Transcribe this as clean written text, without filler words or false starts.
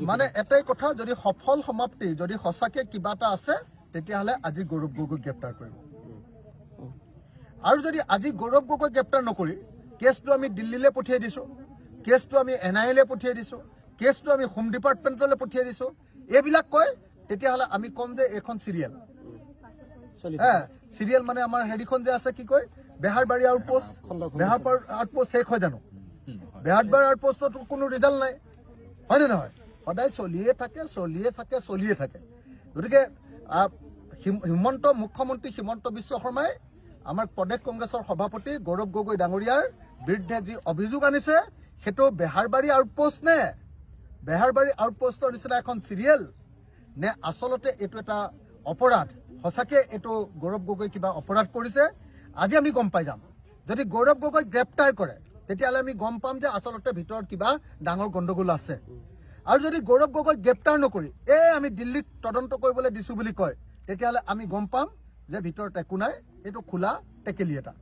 মানে এটাই কথা, যদি সফল সমাপ্তি যদি সঁচাকে কিবা এটা আছে তেতিয়াহ'লে আজি গৌৰৱ গগৈক গ্ৰেপ্তাৰ কৰিব। আৰু যদি আজি গৌৰৱ গগৈক গ্ৰেপ্তাৰ নকৰি কেছটো আমি দিল্লীলৈ পঠিয়াই দিছোঁ, কেছটো আমি NIA পঠিয়াই দিছোঁ, কেছটো আমি হোম ডিপাৰ্টমেণ্টলৈ পঠিয়াই দিছোঁ, এইবিলাক কয়, তেতিয়াহ'লে আমি ক'ম যে এইখন চিৰিয়েল। চিৰিয়েল মানে আমাৰ হেৰিখন যে আছে কি কয়, বেহাৰবাৰী আউটপোষ্ট, বেহাৰবাৰী আউটপোষ্ট শেষ হয় জানো? বেহাৰবাৰী আউটপোষ্টতো কোনো ৰিজাল্ট নাই, হয়নে নহয়? সদায় চলিয়ে থাকে। গতিকে মুখ্যমন্ত্ৰী হিমন্ত বিশ্ব শৰ্মাই আমাৰ প্ৰদেশ কংগ্ৰেছৰ সভাপতি গৌৰৱ গগৈ ডাঙৰীয়াৰ বিৰুদ্ধে যি অভিযোগ আনিছে সেইটো বেহাৰবাৰী আউটপোষ্ট নে বেহাৰবাৰী আউটপোষ্টৰ নিচিনা এখন চিৰিয়েল নে আচলতে এইটো এটা অপৰাধ? সঁচাকে এইটো গৌৰৱ গগৈ কিবা অপৰাধ কৰিছে? আজি আমি গম পাই যাম। যদি গৌৰৱ গগৈক গ্ৰেপ্তাৰ কৰে তেতিয়াহ'লে আমি গম পাম যে আচলতে ভিতৰত কিবা ডাঙৰ গণ্ডগোল আছে। আৰু যদি গৌৰৱ গগৈক গ্ৰেপ্তাৰ নকৰি আমি দিল্লীত তদন্ত কৰিবলৈ দিছোঁ বুলি কয় তেতিয়াহ'লে আমি গম পাম যে ভিতৰত একো নাই, এইটো খোলা টেকেলি এটা।